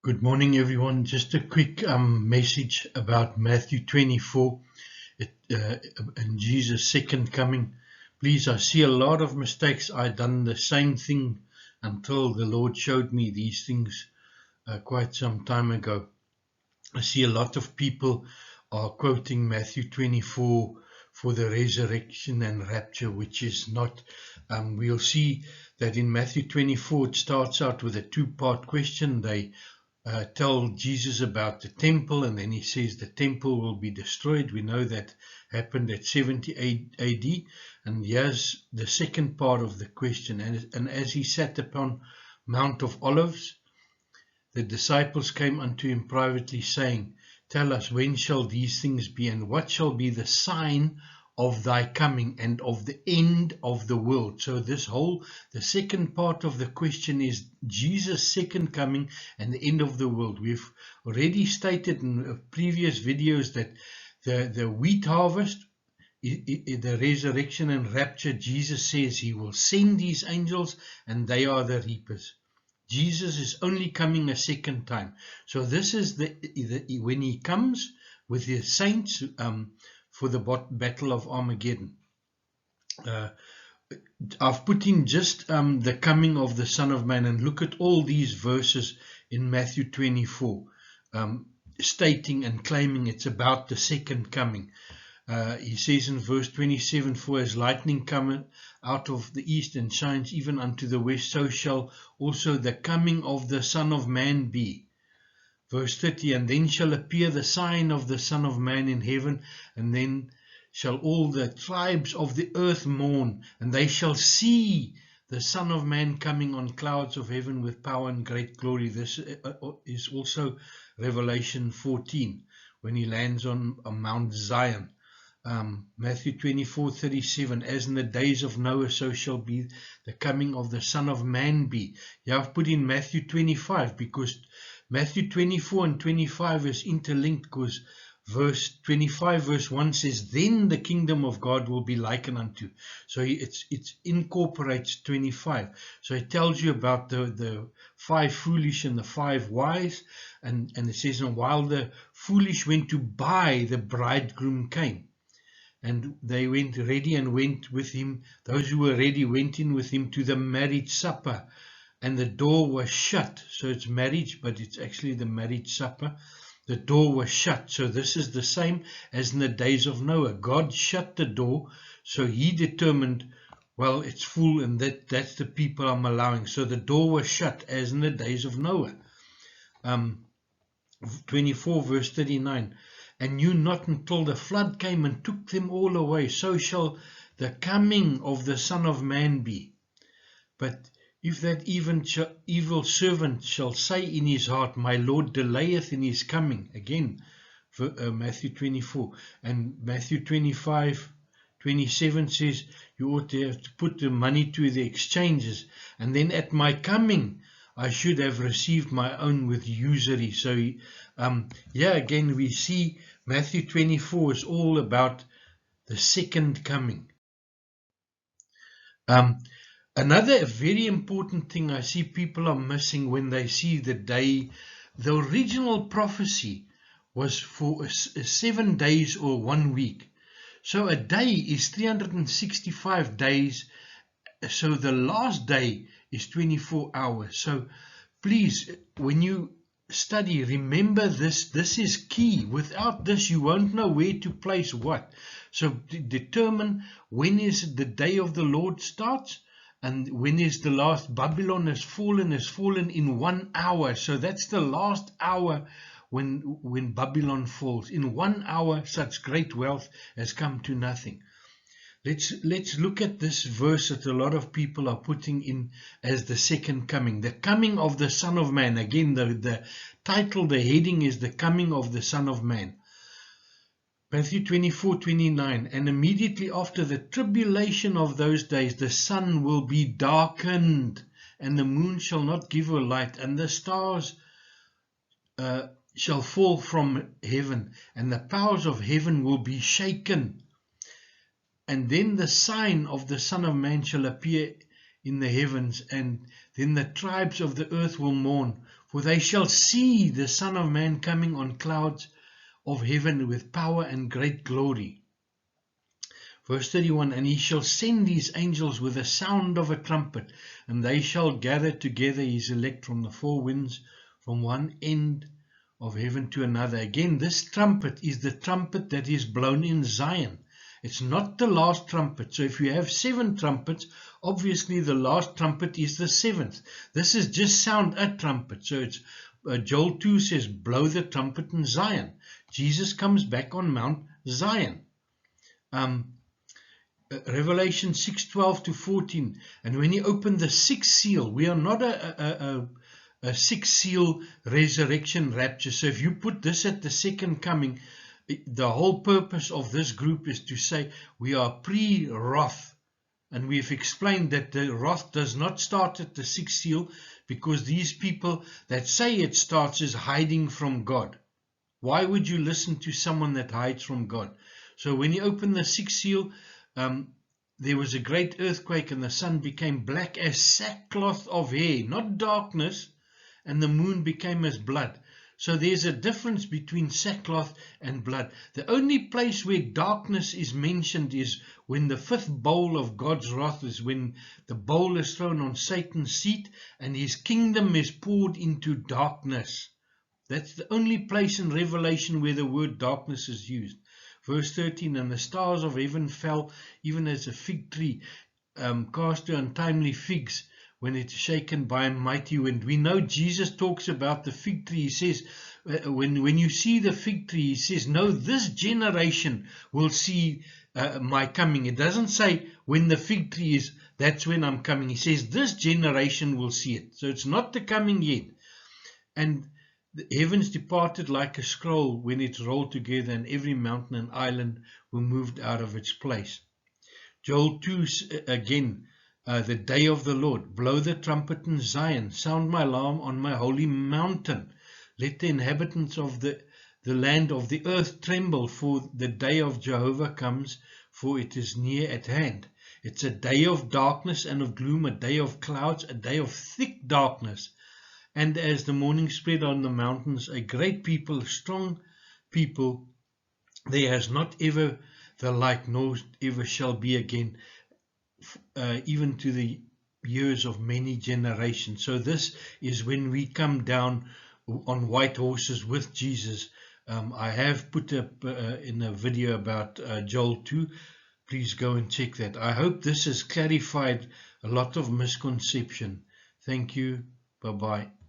Good morning, everyone. Just a quick message about Matthew 24 and Jesus' second coming. Please, I see a lot of mistakes. I done the same thing until the Lord showed me these things quite some time ago. I see a lot of people are quoting Matthew 24 for the resurrection and rapture, which is not. We'll see that in Matthew 24 it starts out with a two-part question. They tell Jesus about the temple, and then he says the temple will be destroyed. We know that happened at 70 AD. And here's the second part of the question. And as he sat upon Mount of Olives, the disciples came unto him privately, saying, Tell us, when shall these things be, and what shall be the sign of thy coming and of the end of the world? So the second part of the question is Jesus' second coming and the end of the world. We've already stated in previous videos that the wheat harvest, the resurrection and rapture, Jesus says he will send these angels and they are the reapers. Jesus is only coming a second time. So this is when he comes with his saints for the battle of Armageddon. I've put in just the coming of the Son of Man, and look at all these verses in Matthew 24 stating and claiming it's about the second coming. He says in verse 27, For as lightning cometh out of the east and shines even unto the west, so shall also the coming of the Son of Man be. Verse 30, And then shall appear the sign of the Son of Man in heaven, and then shall all the tribes of the earth mourn, and they shall see the Son of Man coming on clouds of heaven with power and great glory. This is also Revelation 14, when he lands on Mount Zion. Matthew 24:37, As in the days of Noah, so shall be the coming of the Son of Man be. Yeah, I've put in Matthew 25 because Matthew 24 and 25 is interlinked, because verse 25 verse 1 says, Then the kingdom of God will be likened unto. So it incorporates 25. So it tells you about the five foolish and the five wise, and it says, And while the foolish went to buy, the bridegroom came. And they went ready and went with him. Those who were ready went in with him to the marriage supper, and the door was shut. So it's marriage, but it's actually the marriage supper. The door was shut. So this is the same as in the days of Noah. God shut the door, so he determined, well, it's full, and that's the people I'm allowing. So the door was shut as in the days of Noah. 24 verse 39, And knew not until the flood came and took them all away. So shall the coming of the Son of Man be. But if that evil servant shall say in his heart, My Lord delayeth in his coming, again, Matthew 24, and Matthew 25:27 says, you ought to have to put the money to the exchanges, and then at my coming I should have received my own with usury. So again we see Matthew 24 is all about the second coming. Another very important thing I see people are missing when they see the day. The original prophecy was for 7 days or 1 week. So a day is 365 days. So the last day is 24 hours. So please, when you study, remember this. This is key. Without this, you won't know where to place what. So determine when is the day of the Lord starts, and when is the last. Babylon has fallen in 1 hour. So that's the last hour when Babylon falls. In 1 hour, such great wealth has come to nothing. Let's look at this verse that a lot of people are putting in as the second coming. The coming of the Son of Man. Again, the title, the heading is the coming of the Son of Man. Matthew 24:29, And immediately after the tribulation of those days, the sun will be darkened, and the moon shall not give her light, and the stars shall fall from heaven, and the powers of heaven will be shaken. And then the sign of the Son of Man shall appear in the heavens, and then the tribes of the earth will mourn, for they shall see the Son of Man coming on clouds of heaven with power and great glory. Verse 31, and he shall send his angels with the sound of a trumpet, and they shall gather together his elect from the four winds, from one end of heaven to another. Again, this trumpet is the trumpet that is blown in Zion. It's not the last trumpet. So if you have 7 trumpets, obviously the last trumpet is the 7th. This is just sound a trumpet. So it's Joel 2 says, blow the trumpet in Zion. Jesus comes back on Mount Zion. Revelation 6:12 to 14. And when he opened the 6th seal, we are not a 6th seal resurrection rapture. So if you put this at the second coming, the whole purpose of this group is to say we are pre-wrath, and we've explained that the wrath does not start at the 6th seal, because these people that say it starts is hiding from God. Why would you listen to someone that hides from God? So when he opened the 6th seal, there was a great earthquake, and the sun became black as sackcloth of hair, not darkness, and the moon became as blood. So there's a difference between sackcloth and blood. The only place where darkness is mentioned is when the 5th bowl of God's wrath is when the bowl is thrown on Satan's seat and his kingdom is poured into darknest. That's the only place in Revelation where the word darkness is used. Verse 13, and the stars of heaven fell, even as a fig tree cast to untimely figs, when it's shaken by a mighty wind. We know Jesus talks about the fig tree. He says, when you see the fig tree, he says, no, this generation will see my coming. It doesn't say when the fig tree is, that's when I'm coming. He says this generation will see it. So it's not the coming yet. And the heavens departed like a scroll when it rolled together, and every mountain and island were moved out of its place. Joel 2 again, the day of the Lord, blow the trumpet in Zion, sound my alarm on my holy mountain. Let the inhabitants of the land of the earth tremble, for the day of Jehovah comes, for it is near at hand. It's a day of darkness and of gloom, a day of clouds, a day of thick darkness. And as the morning spread on the mountains, a great people, a strong people, there has not ever the like, nor ever shall be again, even to the years of many generations. So this is when we come down on white horses with Jesus. I have put up in a video about Joel 2. Please go and check that. I hope this has clarified a lot of misconception. Thank you. Bye-bye.